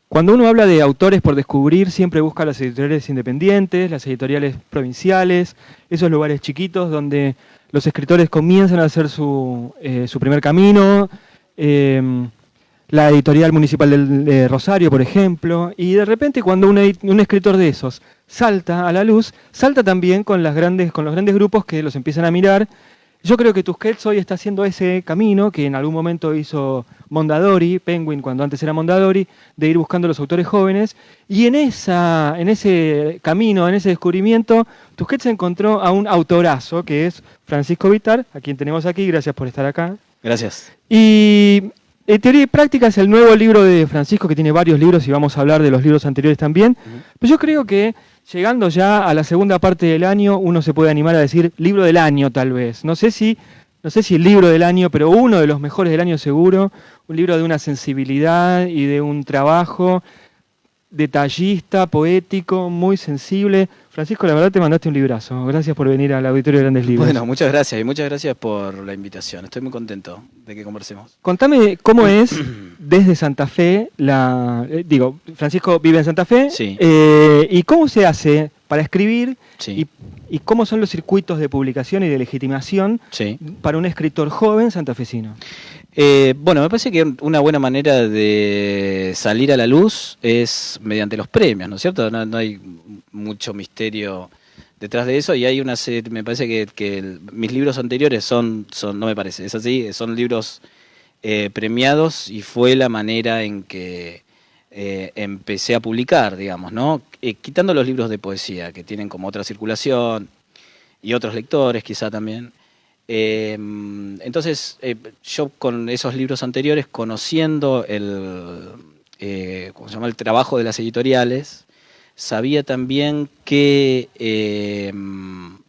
Cuando uno habla de autores por descubrir, siempre busca las editoriales independientes, las editoriales provinciales, esos lugares chiquitos donde los escritores comienzan a hacer su primer camino. La editorial municipal de Rosario, por ejemplo, y de repente cuando un escritor de esos salta a la luz, salta también con los grandes grupos que los empiezan a mirar. Yo creo que Tusquets hoy está haciendo ese camino que en algún momento hizo Mondadori, Penguin, cuando antes era Mondadori, de ir buscando a los autores jóvenes, y en ese camino, en ese descubrimiento, Tusquets encontró a un autorazo, que es Francisco Vitar, a quien tenemos aquí, gracias por estar acá. Gracias. Y Teoría y Práctica es el nuevo libro de Francisco, que tiene varios libros y vamos a hablar de los libros anteriores también. Pero yo creo que llegando ya a la segunda parte del año, uno se puede animar a decir libro del año tal vez. No sé si el libro del año, pero uno de los mejores del año seguro. Un libro de una sensibilidad y de un trabajo detallista, poético, muy sensible. Francisco, la verdad te mandaste un librazo. Gracias por venir al Auditorio de Grandes Libros. Bueno, muchas gracias y muchas gracias por la invitación. Estoy muy contento de que conversemos. Contame cómo es desde Santa Fe, Francisco vive en Santa Fe, Sí. Y cómo se hace para escribir, Sí. y cómo son los circuitos de publicación y de legitimación Sí. para un escritor joven santafesino. Bueno, me parece que una buena manera de salir a la luz es mediante los premios, ¿no es cierto? No hay mucho misterio detrás de eso y hay una serie, me parece que mis libros anteriores son, no me parece, es así, son libros premiados y fue la manera en que empecé a publicar, digamos, ¿no? Quitando los libros de poesía, que tienen como otra circulación y otros lectores quizá también. Entonces, yo con esos libros anteriores, conociendo ¿cómo se llama? El trabajo de las editoriales, sabía también que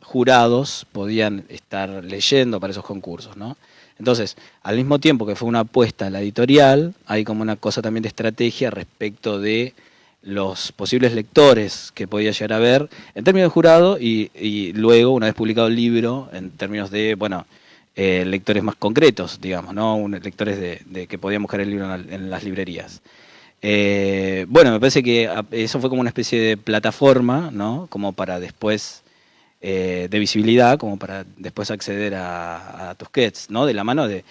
jurados podían estar leyendo para esos concursos, ¿no? Entonces, al mismo tiempo que fue una apuesta a la editorial, hay como una cosa también de estrategia respecto de los posibles lectores que podía llegar a ver en términos de jurado y luego, una vez publicado el libro, en términos de, lectores más concretos, digamos, ¿no? Lectores de que podían buscar el libro en las librerías. Me parece que eso fue como una especie de plataforma, ¿no? Como para después, de visibilidad, como para después acceder a Tusquets, ¿no? De la mano de,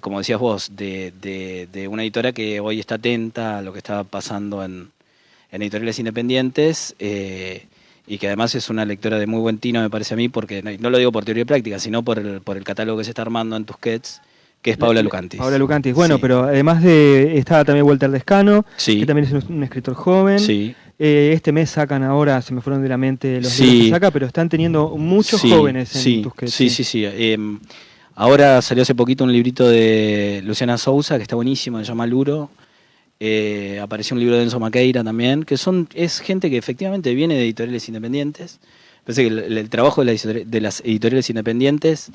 como decías vos, de una editora que hoy está atenta a lo que estaba pasando en editoriales independientes y que además es una lectora de muy buen tino, me parece a mí, porque no lo digo por Teoría y Práctica, sino por el catálogo que se está armando en Tusquets, que es Paula Lucantis. Paula Lucantis, bueno, Sí. pero además estaba también Walter Descano, Sí. que también es un escritor joven. Sí. Este mes sacan ahora, se me fueron de la mente los Sí. libros que saca, pero están teniendo muchos Sí, jóvenes en sí, Tusquets. sí. Ahora salió hace poquito un librito de Luciana Sousa, que está buenísimo, se llama Luro. Apareció un libro de Enzo Maqueira también, que es gente que efectivamente viene de editoriales independientes. Parece que el trabajo de las editoriales independientes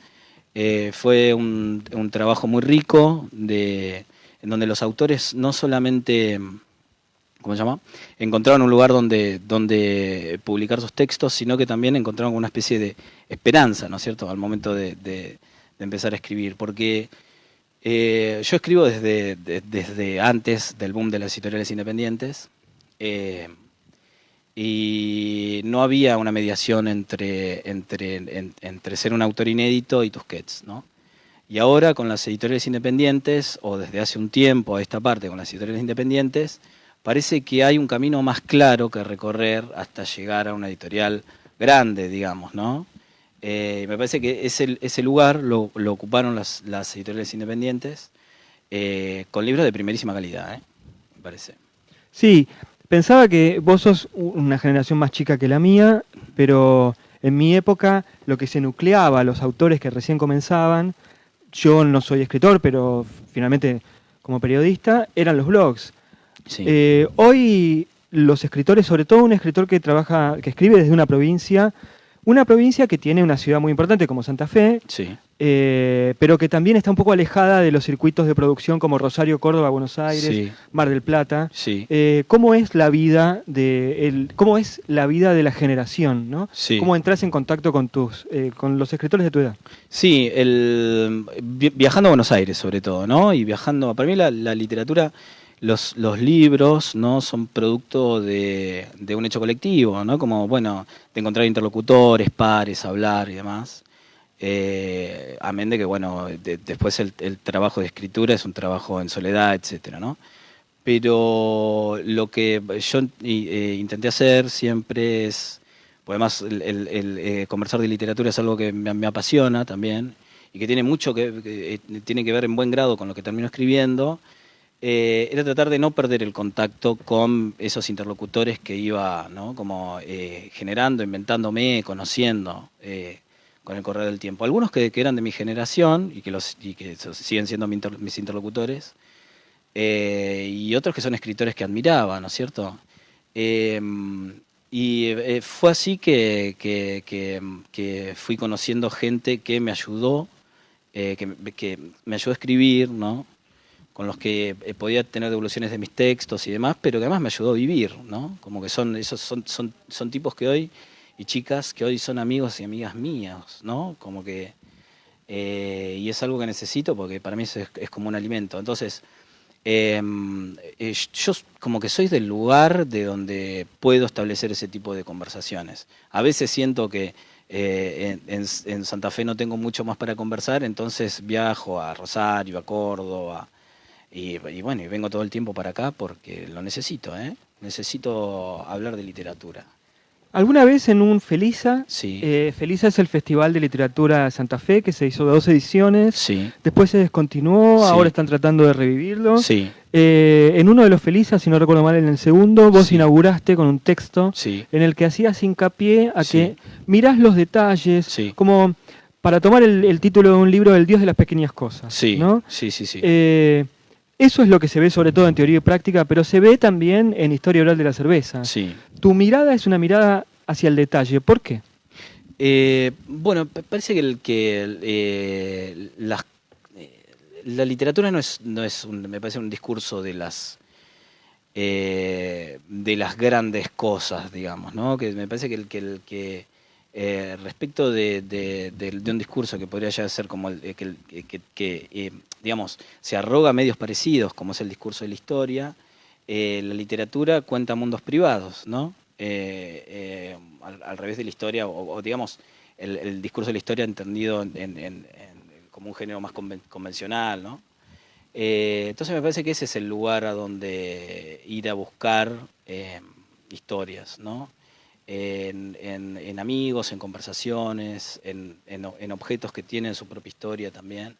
fue un trabajo muy rico, en donde los autores no solamente, ¿cómo se llama?, encontraron un lugar donde publicar sus textos, sino que también encontraron una especie de esperanza, ¿no es cierto?, al momento de empezar a escribir, porque yo escribo desde antes del boom de las editoriales independientes y no había una mediación entre ser un autor inédito y Tusquets, ¿no? Y ahora con las editoriales independientes, o desde hace un tiempo a esta parte con las editoriales independientes, parece que hay un camino más claro que recorrer hasta llegar a una editorial grande, digamos, ¿no? Me parece que ese lugar lo ocuparon las editoriales independientes con libros de primerísima calidad, me parece. Sí, pensaba que vos sos una generación más chica que la mía, pero en mi época lo que se nucleaba a los autores que recién comenzaban, yo no soy escritor, pero finalmente como periodista, eran los blogs. Sí. Hoy los escritores, sobre todo un escritor que escribe desde una provincia que tiene una ciudad muy importante como Santa Fe, Sí. pero que también está un poco alejada de los circuitos de producción como Rosario, Córdoba, Buenos Aires, Sí. Mar del Plata. Sí. ¿Cómo es la vida de la generación, ¿no? Sí. ¿Cómo entras en contacto con los escritores de tu edad? Sí, viajando a Buenos Aires sobre todo, ¿no? Y viajando, para mí la literatura los libros, ¿no?, son producto de un hecho colectivo, ¿no? Como, bueno, de encontrar interlocutores, pares, hablar y demás. Amén de que, bueno, después el trabajo de escritura es un trabajo en soledad, etcétera, ¿no? Pero lo que yo intenté hacer siempre es, pues además conversar de literatura es algo que me apasiona también y que tiene mucho que tiene que ver en buen grado con lo que termino escribiendo. Era tratar de no perder el contacto con esos interlocutores que iba, ¿no?, como generando, inventándome, conociendo con el correr del tiempo. Algunos que eran de mi generación y que siguen siendo mis interlocutores, y otros que son escritores que admiraba, ¿no es cierto? Fue así que fui conociendo gente que me ayudó, que me ayudó a escribir, ¿no?, con los que podía tener devoluciones de mis textos y demás, pero que además me ayudó a vivir, ¿no? Como que son tipos que hoy, y chicas que hoy son amigos y amigas mías, ¿no? Como que, y es algo que necesito porque para mí es como un alimento. Entonces, yo como que soy del lugar de donde puedo establecer ese tipo de conversaciones. A veces siento que en Santa Fe no tengo mucho más para conversar, entonces viajo a Rosario, a Córdoba, y bueno, y vengo todo el tiempo para acá porque lo necesito, ¿eh? Necesito hablar de literatura. ¿Alguna vez en un Felisa? Sí. Felisa es el Festival de Literatura de Santa Fe, que se hizo 2 ediciones. Sí. Después se descontinuó, Sí. ahora están tratando de revivirlo. Sí. En uno de los Felisas, si no recuerdo mal, en el segundo, vos Sí. inauguraste con un texto Sí. en el que hacías hincapié a Sí. que mirás los detalles, Sí. como para tomar el título de un libro, El Dios de las pequeñas cosas, Sí. ¿no? Sí, sí, sí. Eso es lo que se ve sobre todo en teoría y práctica, pero se ve también en Historia Oral de la Cerveza. Sí. Tu mirada es una mirada hacia el detalle. ¿Por qué? Bueno, parece la literatura no es me parece un discurso de las grandes cosas, digamos, ¿no? Que me parece que respecto de un discurso que podría ya ser como digamos, se arroga medios parecidos, como es el discurso de la historia, la literatura cuenta mundos privados, ¿no? Al revés de la historia, o digamos, el discurso de la historia entendido como un género más convencional, ¿no? Entonces me parece que ese es el lugar a donde ir a buscar historias, ¿no? En amigos, en conversaciones, en objetos que tienen su propia historia también.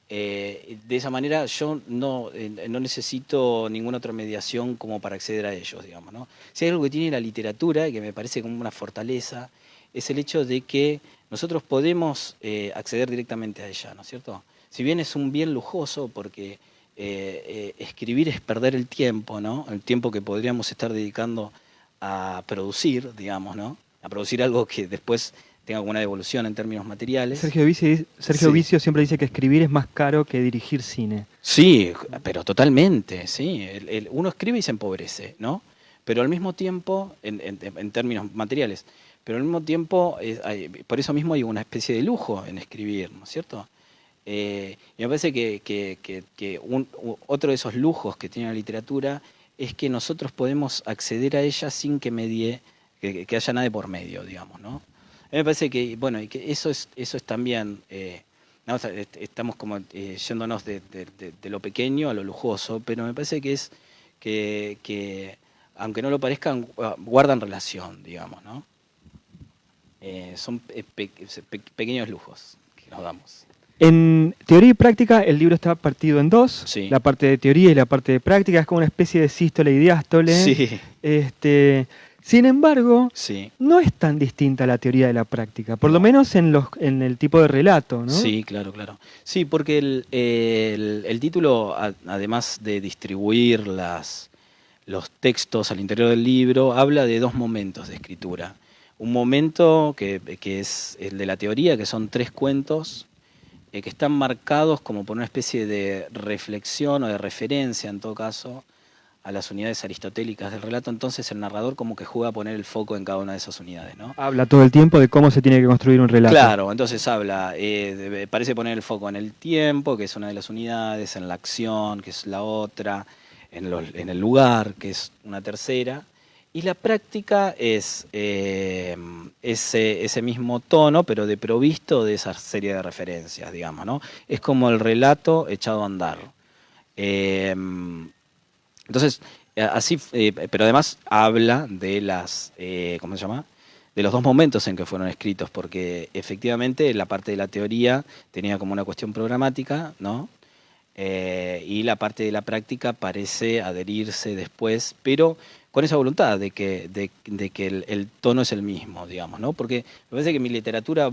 De esa manera yo no necesito ninguna otra mediación como para acceder a ellos, digamos, ¿no? Si hay algo que tiene la literatura y que me parece como una fortaleza, es el hecho de que nosotros podemos acceder directamente a ella, ¿no es cierto? Si bien es un bien lujoso, porque escribir es perder el tiempo, ¿no? El tiempo que podríamos estar dedicando a producir, digamos, ¿no? A producir algo que después tenga alguna devolución en términos materiales. Sergio Vicio siempre dice que escribir es más caro que dirigir cine. Sí, pero totalmente, sí. Uno escribe y se empobrece, ¿no? Pero al mismo tiempo, en términos materiales, pero al mismo tiempo, por eso mismo hay una especie de lujo en escribir, ¿no es cierto? Y me parece que otro de esos lujos que tiene la literatura es que nosotros podemos acceder a ella sin que medie, que haya nada de por medio, digamos, ¿no? A mí me parece que, bueno, y que eso es también, no, estamos como yéndonos de lo pequeño a lo lujoso, pero me parece que es que aunque no lo parezcan, guardan relación, digamos, ¿no? Son pequeños lujos que nos damos. En teoría y práctica el libro está partido en 2, Sí. La parte de teoría y la parte de práctica, es como una especie de sístole y diástole. Sí. Sin embargo, Sí. no es tan distinta la teoría de la práctica, por lo menos en el tipo de relato, ¿no? Sí, claro. Sí, porque el título, además de distribuir los textos al interior del libro, habla de 2 momentos de escritura. Un momento que es el de la teoría, que son 3 cuentos, que están marcados como por una especie de reflexión o de referencia, en todo caso, a las unidades aristotélicas del relato. Entonces el narrador como que juega a poner el foco en cada una de esas unidades, ¿no? Habla todo el tiempo de cómo se tiene que construir un relato. Claro, entonces habla, parece poner el foco en el tiempo, que es una de las unidades, en la acción, que es la otra, en el lugar, que es una tercera. Y la práctica es ese mismo tono, pero provisto de esa serie de referencias, digamos, ¿no? Es como el relato echado a andar. Entonces, así, pero además habla de ¿cómo se llama? De los dos momentos en que fueron escritos, porque efectivamente la parte de la teoría tenía como una cuestión programática, ¿no? Y la parte de la práctica parece adherirse después, pero con esa voluntad de que el tono es el mismo, digamos, ¿no? Porque me parece que mi literatura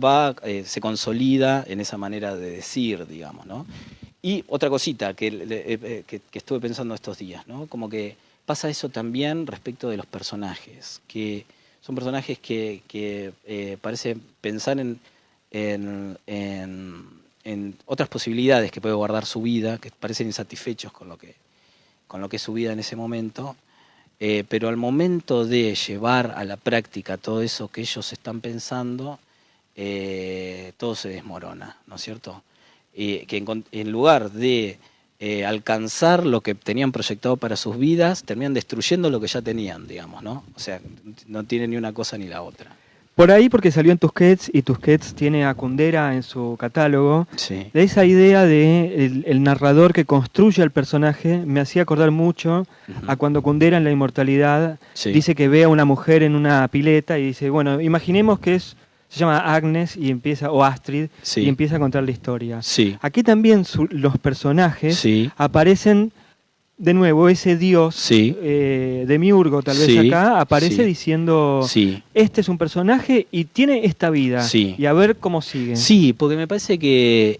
se consolida en esa manera de decir, digamos, ¿no? Y otra cosita que estuve pensando estos días, ¿no? Como que pasa eso también respecto de los personajes, que son personajes que parece pensar en otras posibilidades que puede guardar su vida, que parecen insatisfechos con lo que es su vida en ese momento, pero al momento de llevar a la práctica todo eso que ellos están pensando, todo se desmorona, ¿no es cierto? Que en lugar de alcanzar lo que tenían proyectado para sus vidas, terminan destruyendo lo que ya tenían, digamos, ¿no? O sea, no tienen ni una cosa ni la otra. Por ahí porque salió en Tusquets y Tusquets tiene a Kundera en su catálogo, Sí. de esa idea de el narrador que construye al personaje me hacía acordar mucho a cuando Kundera en La Inmortalidad dice que ve a una mujer en una pileta y dice, bueno, imaginemos que se llama Agnes y empieza, o Astrid, y empieza a contar la historia. Sí. Aquí también los personajes aparecen, de nuevo, ese dios demiurgo, tal vez acá, aparece diciendo, este es un personaje y tiene esta vida, y a ver cómo sigue. Sí, porque me parece que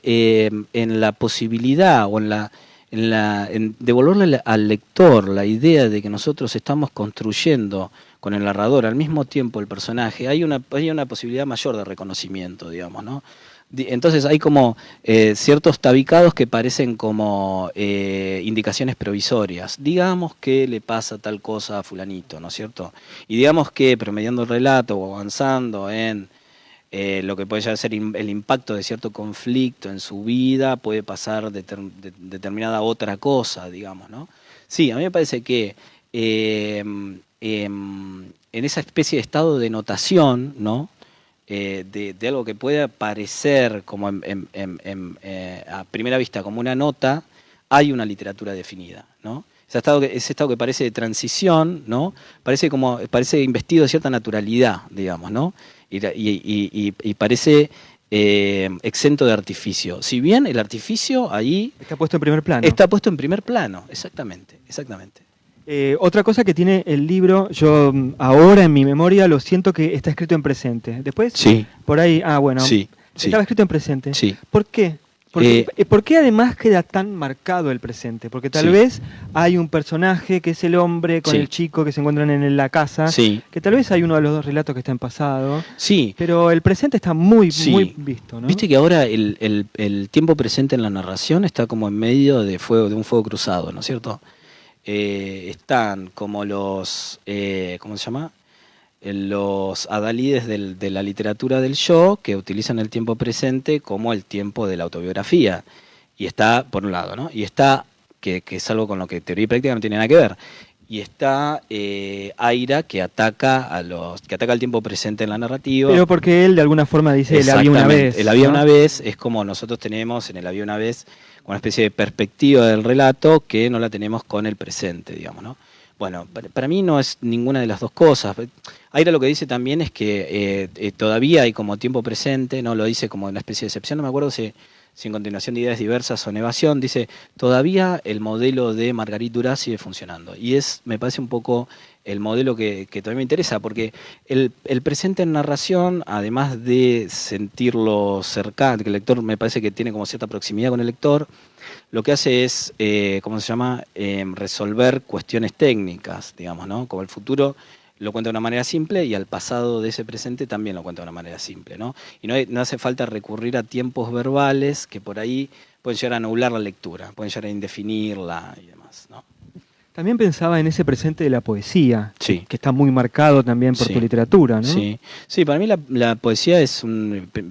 en la posibilidad o en devolverle al lector la idea de que nosotros estamos construyendo con el narrador al mismo tiempo el personaje, hay una posibilidad mayor de reconocimiento, digamos, ¿no? Entonces hay como ciertos tabicados que parecen como indicaciones provisorias. Digamos que le pasa tal cosa a fulanito, ¿no es cierto? Y digamos que promediando el relato o avanzando en lo que puede llegar a ser el impacto de cierto conflicto en su vida, puede pasar determinada otra cosa, digamos, ¿no? Sí, a mí me parece que en esa especie de estado de notación, ¿no? De algo que puede parecer como a primera vista como una nota, hay una literatura definida, ¿no? Ese estado que parece de transición, ¿no? Parece investido de cierta naturalidad, digamos, ¿no? Y parece exento de artificio. Si bien el artificio ahí está puesto en primer plano. Está puesto en primer plano, exactamente. Otra cosa que tiene el libro, yo ahora en mi memoria lo siento que está escrito en presente. Después, por ahí, estaba escrito en presente. ¿Por qué? ¿Por qué además queda tan marcado el presente? Porque tal vez hay un personaje que es el hombre con el chico que se encuentran en la casa, que tal vez hay uno de los dos relatos que está en pasado, pero el presente está muy visto, ¿no? Viste que ahora el tiempo presente en la narración está como en medio de un fuego cruzado, ¿no es cierto? Están como los, ¿cómo se llama? Los adalides de la literatura del yo, que utilizan el tiempo presente como el tiempo de la autobiografía. Y está, por un lado, ¿no? Y está, que es algo con lo que teoría y práctica no tiene nada que ver. Y está Aira, que ataca el tiempo presente en la narrativa. Pero porque él de alguna forma dice el había una vez. El había una vez es como nosotros tenemos en el había una vez una especie de perspectiva del relato que no la tenemos con el presente, digamos, ¿no? Bueno, para mí no es ninguna de las dos cosas. Aira lo que dice también es que todavía hay como tiempo presente, no lo dice como una especie de excepción, no me acuerdo si en continuación de ideas diversas o en evasión, dice, todavía el modelo de Marguerite Duras sigue funcionando. Y me parece un poco el modelo que todavía me interesa, porque el presente en narración, además de sentirlo cercano, que el lector me parece que tiene como cierta proximidad con el lector, lo que hace es, ¿cómo se llama?, resolver cuestiones técnicas, digamos, ¿no? Como el futuro lo cuenta de una manera simple y al pasado de ese presente también lo cuenta de una manera simple, ¿no? Y no hace falta recurrir a tiempos verbales que por ahí pueden llegar a anular la lectura, pueden llegar a indefinirla y demás, ¿no? También pensaba en ese presente de la poesía, que está muy marcado también por tu literatura, ¿no? Sí, para mí la poesía es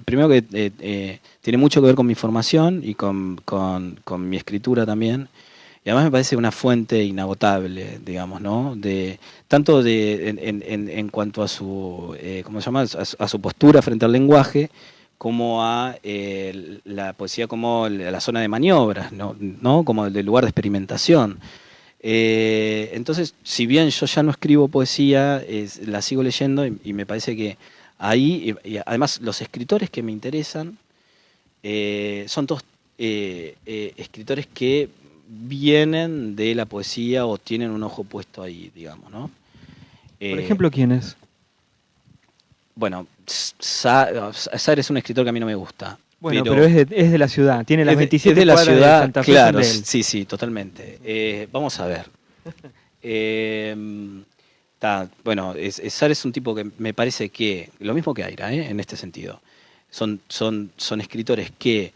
primero que tiene mucho que ver con mi formación y con mi escritura también. Y además me parece una fuente inagotable, digamos, ¿no? Tanto en cuanto a su, ¿cómo se llama? A su postura frente al lenguaje, como a la poesía como la zona de maniobras, ¿no? Como el lugar de experimentación. Entonces, si bien yo ya no escribo poesía, la sigo leyendo y me parece que ahí, y además los escritores que me interesan son todos escritores que vienen de la poesía o tienen un ojo puesto ahí, digamos, ¿no? Por ejemplo, ¿quiénes? Bueno, Sartre es un escritor que a mí no me gusta. Bueno, pero es de la ciudad, tiene las Es 27 de la cuadras de ciudad, Santa Fe claro, son de él. sí, totalmente. Vamos a ver. Bueno, Sartre es un tipo que me parece que, lo mismo que Aira, en este sentido, son escritores que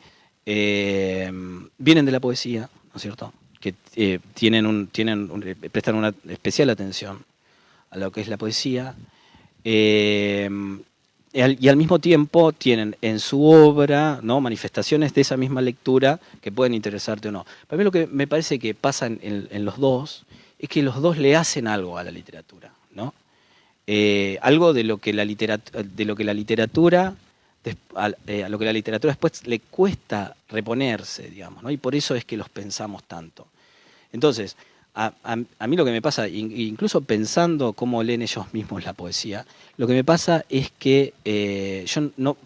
vienen de la poesía, ¿no es cierto? Que prestan una especial atención a lo que es la poesía, eh, y al mismo tiempo tienen en su obra, ¿no?, manifestaciones de esa misma lectura que pueden interesarte o no. Para mí lo que me parece que pasa en los dos es que los dos le hacen algo a la literatura, ¿no? Algo de lo que la literatura a lo que la literatura después le cuesta reponerse, digamos, ¿no? Y por eso es que los pensamos tanto. Entonces, a mí lo que me pasa, incluso pensando cómo leen ellos mismos la poesía, lo que me pasa es que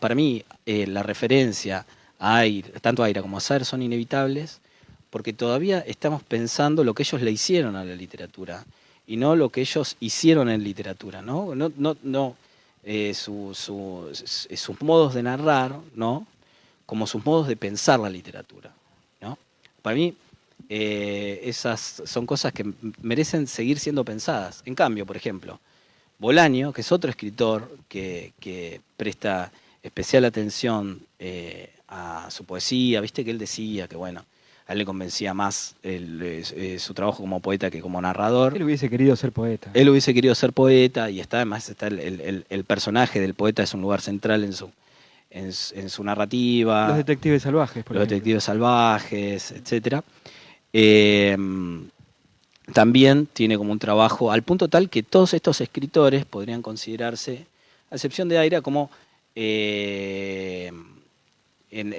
para mí la referencia a tanto a Aira como a Sartre son inevitables, porque todavía estamos pensando lo que ellos le hicieron a la literatura y no lo que ellos hicieron en literatura, ¿no? Sus modos de narrar, ¿no?, como sus modos de pensar la literatura, ¿no? Para mí, esas son cosas que merecen seguir siendo pensadas. En cambio, por ejemplo, Bolaño, que es otro escritor que presta especial atención a su poesía, viste que él decía que, bueno, a él le convencía más su trabajo como poeta que como narrador. Él hubiese querido ser poeta. Él hubiese querido ser poeta y además está el personaje del poeta es un lugar central en su narrativa. Los detectives salvajes, por Los ejemplo. detectives salvajes, etcétera. Eh, También tiene como un trabajo al punto tal que todos estos escritores podrían considerarse, a excepción de Aira, como en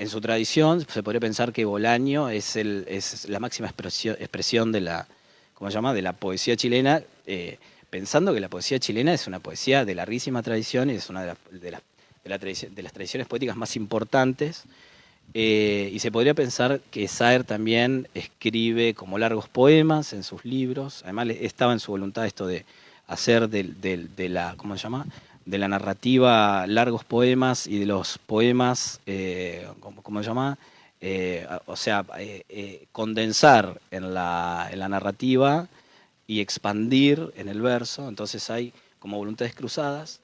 su tradición se podría pensar que Bolaño es la máxima expresión de la, ¿cómo se llama?, de la poesía chilena, pensando que la poesía chilena es una poesía de larguísima tradición y es una de las tradiciones poéticas más importantes. Y se podría pensar que Saer también escribe como largos poemas en sus libros. Además estaba en su voluntad esto de hacer de la, ¿cómo se llama?, de la narrativa largos poemas y de los poemas, ¿cómo se llama?, condensar en la narrativa y expandir en el verso. Entonces hay como voluntades cruzadas.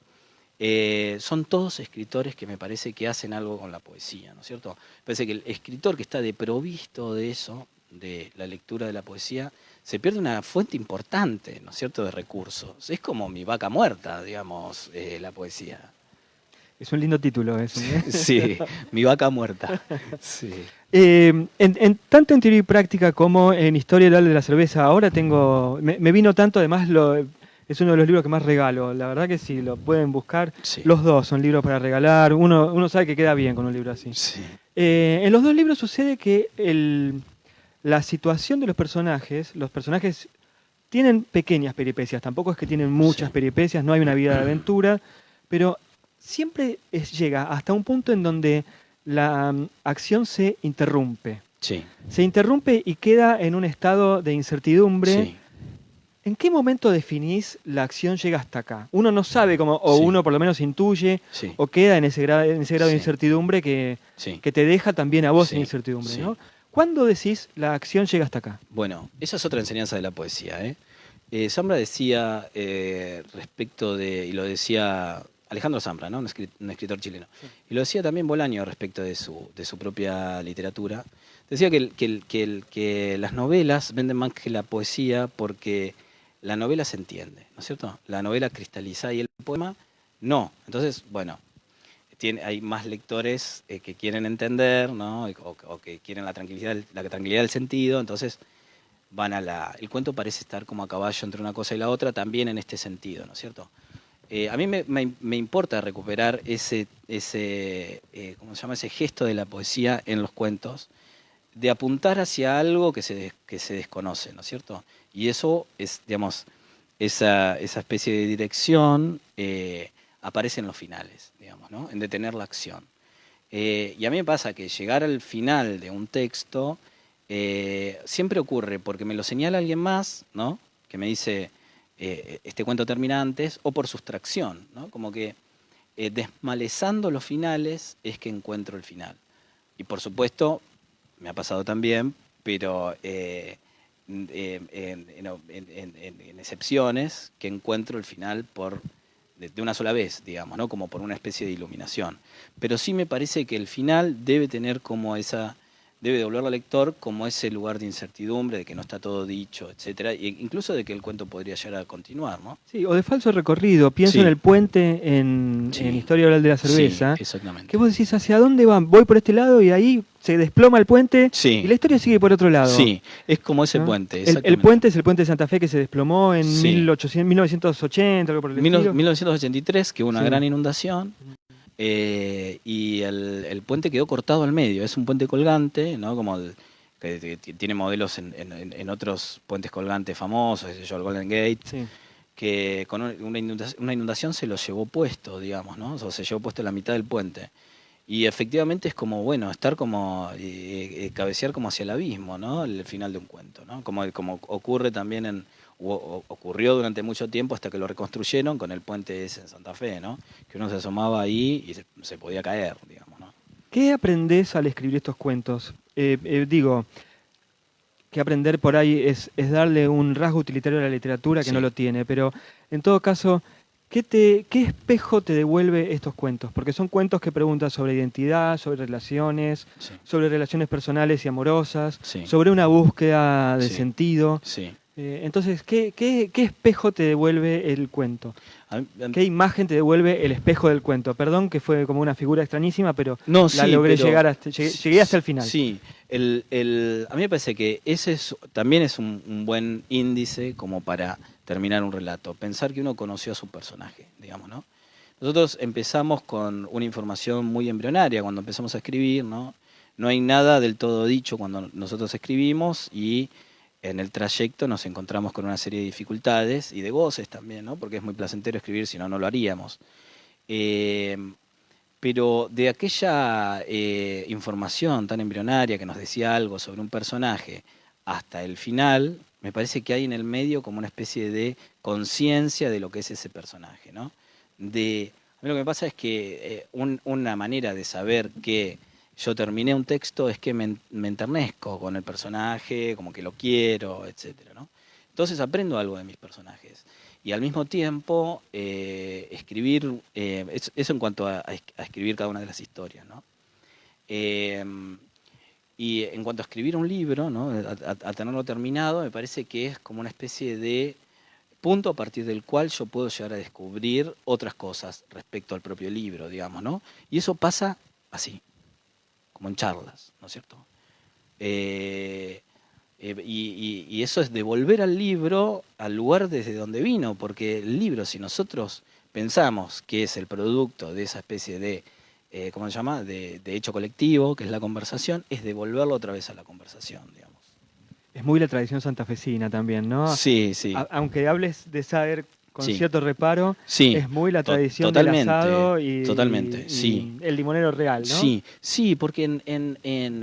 Son todos escritores que me parece que hacen algo con la poesía, ¿no es cierto? Parece que el escritor que está deprovisto de eso, de la lectura de la poesía, se pierde una fuente importante, ¿no es cierto?, de recursos. Es como mi vaca muerta, digamos, la poesía. Es un lindo título ese, ¿eh? Sí, mi vaca muerta. Sí. Tanto en teoría y práctica como en historia oral de la cerveza, ahora me vino tanto, además es uno de los libros que más regalo. La verdad que sí, lo pueden buscar. Sí. Los dos son libros para regalar. Uno sabe que queda bien con un libro así. Sí. En los dos libros sucede que la situación de los personajes tienen pequeñas peripecias. Tampoco es que tienen muchas peripecias, no hay una vida de aventura, pero siempre llega hasta un punto en donde la acción se interrumpe. Sí. Se interrumpe y queda en un estado de incertidumbre. Sí. ¿En qué momento definís la acción llega hasta acá? Uno no sabe cómo, o Sí. uno por lo menos intuye, Sí. o queda en ese grado de Sí. incertidumbre que Sí. te deja también a vos Sí. en incertidumbre, Sí. ¿no? ¿Cuándo decís la acción llega hasta acá? Bueno, esa es otra enseñanza de la poesía, Zambra decía respecto de, y lo decía Alejandro Zambra, ¿no?, un escritor chileno, sí, y lo decía también Bolaño respecto de su propia literatura. Decía que las novelas venden más que la poesía porque la novela se entiende, ¿no es cierto? La novela cristaliza y el poema no. Entonces, bueno, hay más lectores que quieren entender, ¿no?, o que quieren la tranquilidad del sentido. Entonces, van a la... El cuento parece estar como a caballo entre una cosa y la otra, también en este sentido, ¿no es cierto? A mí me importa recuperar ¿cómo se llama? Ese gesto de la poesía en los cuentos, de apuntar hacia algo que se desconoce, ¿no es cierto? Y eso es, digamos, esa especie de dirección aparece en los finales, digamos, ¿no? En detener la acción. Y a mí me pasa que llegar al final de un texto siempre ocurre porque me lo señala alguien más, ¿no? Que me dice, este cuento termina antes, o por sustracción, ¿no? Como que desmalezando los finales es que encuentro el final. Y por supuesto, me ha pasado también, pero en excepciones, que encuentro el final de una sola vez, digamos, ¿no? Como por una especie de iluminación. Pero sí me parece que el final debe tener como debe devolverlo al lector como ese lugar de incertidumbre, de que no está todo dicho, etcétera, e incluso de que el cuento podría llegar a continuar, ¿no? Sí, o de falso recorrido. Pienso Sí. en el puente en Sí. Historia Oral de la Cerveza. Sí, exactamente. Que vos decís, ¿hacia dónde van? Voy por este lado y ahí se desploma el puente Sí. y la historia sigue por otro lado. Sí, es como ese ¿no? puente, El puente es el puente de Santa Fe que se desplomó en Sí. 1980, algo por el estilo. 1983, que hubo una Sí. gran inundación. Y el puente quedó cortado al medio. Es un puente colgante, ¿no? Como que tiene modelos en otros puentes colgantes famosos, qué sé yo, el Golden Gate, Sí. que con una inundación se lo llevó puesto, digamos, ¿no? O se llevó puesto la mitad del puente. Y efectivamente es como, bueno, estar como, cabecear como hacia el abismo, ¿no? El final de un cuento, ¿no? Como ocurre también ocurrió durante mucho tiempo hasta que lo reconstruyeron con el puente ese en Santa Fe, ¿no? Que uno se asomaba ahí y se podía caer, digamos, ¿no? ¿Qué aprendés al escribir estos cuentos? Digo, que aprender por ahí es darle un rasgo utilitario a la literatura que Sí. no lo tiene, pero en todo caso, ¿qué espejo te devuelve estos cuentos? Porque son cuentos que preguntan sobre identidad, sobre Sí. relaciones personales y amorosas, Sí. sobre una búsqueda de Sí. sentido. Sí. Entonces, ¿qué espejo te devuelve el cuento? A mí- ¿Qué imagen te devuelve el espejo del cuento? Perdón que fue como una figura extrañísima, pero No, la sí, logré pero llegar llegué hasta el final. Sí, a mí me parece que ese también es un buen índice como para terminar un relato. Pensar que uno conoció a su personaje, digamos, ¿no? Nosotros empezamos con una información muy embrionaria cuando empezamos a escribir, ¿no? No hay nada del todo dicho cuando nosotros escribimos y en el trayecto nos encontramos con una serie de dificultades y de goces también, ¿no? Porque es muy placentero escribir, si no, no lo haríamos. Eh, pero de aquella información tan embrionaria que nos decía algo sobre un personaje hasta el final, me parece que hay en el medio como una especie de conciencia de lo que es ese personaje, ¿no? A mí lo que me pasa es que una manera de saber que yo terminé un texto es que me enternezco con el personaje, como que lo quiero, etcétera, ¿no? Entonces aprendo algo de mis personajes. Y al mismo tiempo, escribir, eso en cuanto a escribir cada una de las historias, ¿no? Y en cuanto a escribir un libro, ¿no? A tenerlo terminado, me parece que es como una especie de punto a partir del cual yo puedo llegar a descubrir otras cosas respecto al propio libro, digamos, ¿no? Y eso pasa así, como en charlas, ¿no es cierto? Y eso es devolver al libro al lugar desde donde vino, porque el libro, si nosotros pensamos que es el producto de esa especie de, ¿cómo se llama?, de hecho colectivo, que es la conversación, es devolverlo otra vez a la conversación, digamos. Es muy la tradición santafesina también, ¿no? Sí, sí. Aunque hables de saber con Sí. cierto reparo, Sí, es muy la tradición del totalmente, asado y sí. el limonero real, ¿no? Sí, porque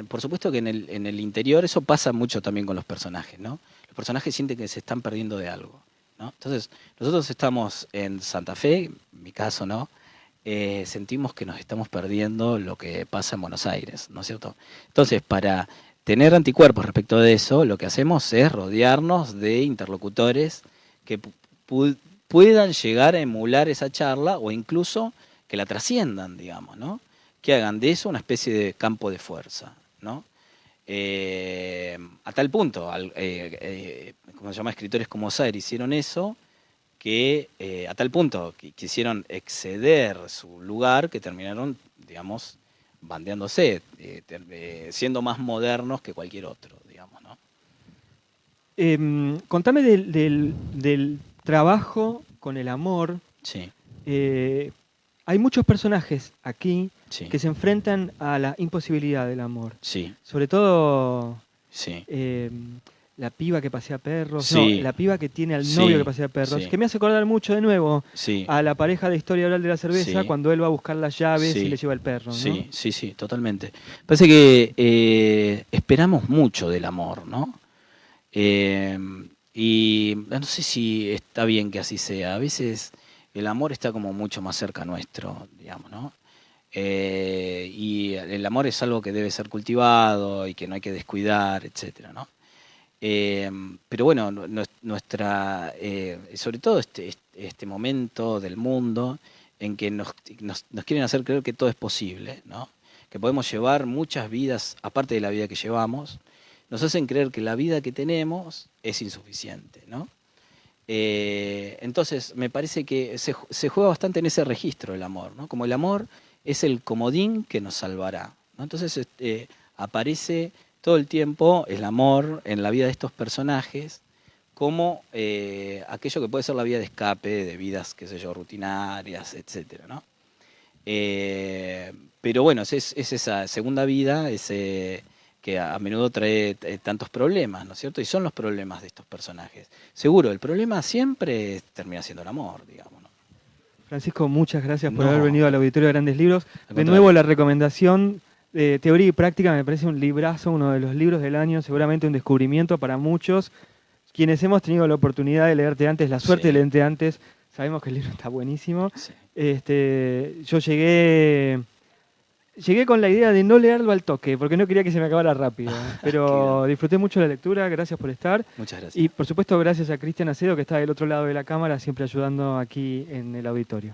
por supuesto que en el interior eso pasa mucho también con los personajes, ¿no? Los personajes sienten que se están perdiendo de algo, ¿no? Entonces, nosotros estamos en Santa Fe, en mi caso, ¿no? Sentimos que nos estamos perdiendo lo que pasa en Buenos Aires, ¿no es cierto? Entonces, para tener anticuerpos respecto de eso, lo que hacemos es rodearnos de interlocutores que puedan llegar a emular esa charla o incluso que la trasciendan, digamos, ¿no? Que hagan de eso una especie de campo de fuerza, ¿no? A tal punto, como se llama, escritores como Saer hicieron eso, que a tal punto que quisieron exceder su lugar que terminaron, digamos, bandeándose, siendo más modernos que cualquier otro, digamos, ¿no? Contame del trabajo con el amor. Sí, Hay muchos personajes aquí sí, que se enfrentan a la imposibilidad del amor. sí, Sobre todo sí, eh, la piba que pasea perros, sí, no, la piba que tiene al sí, novio que pasea perros, sí, que me hace acordar mucho de nuevo sí, a la pareja de Historia Oral de la Cerveza sí, cuando él va a buscar las llaves y sí, le lleva el perro, ¿no? sí, sí, sí, totalmente. Parece que esperamos mucho del amor, ¿no? Eh, y no sé si está bien que así sea. A veces el amor está como mucho más cerca nuestro, digamos, ¿no? Y el amor es algo que debe ser cultivado y que no hay que descuidar, etcétera, ¿no? Eh, pero bueno, sobre todo este momento del mundo en que nos quieren hacer creer que todo es posible, ¿no? Que podemos llevar muchas vidas, aparte de la vida que llevamos, nos hacen creer que la vida que tenemos es insuficiente, ¿no? Entonces, me parece que se juega bastante en ese registro el amor, ¿no? Como el amor es el comodín que nos salvará, ¿no? Entonces, aparece todo el tiempo el amor en la vida de estos personajes como aquello que puede ser la vía de escape de vidas, qué sé yo, rutinarias, etcétera, ¿no? Pero bueno, es esa segunda vida, ese que a menudo trae tantos problemas, ¿no es cierto? Y son los problemas de estos personajes. Seguro, el problema siempre termina siendo el amor, digamos, ¿no? Francisco, muchas gracias por haber No, venido al Auditorio de Grandes Libros. al De nuevo contrario. la recomendación de Teoría y Práctica me parece un librazo, uno de los libros del año, seguramente un descubrimiento para muchos. Quienes hemos tenido la oportunidad de leerte antes, la suerte de Sí, leerte antes, sabemos que el libro está buenísimo. sí. Yo llegué con la idea de no leerlo al toque, porque no quería que se me acabara rápido. Qué Pero grande. disfruté mucho la lectura, gracias por estar. Muchas gracias. Y por supuesto, gracias a Cristian Acedo, que está del otro lado de la cámara, siempre ayudando aquí en el auditorio.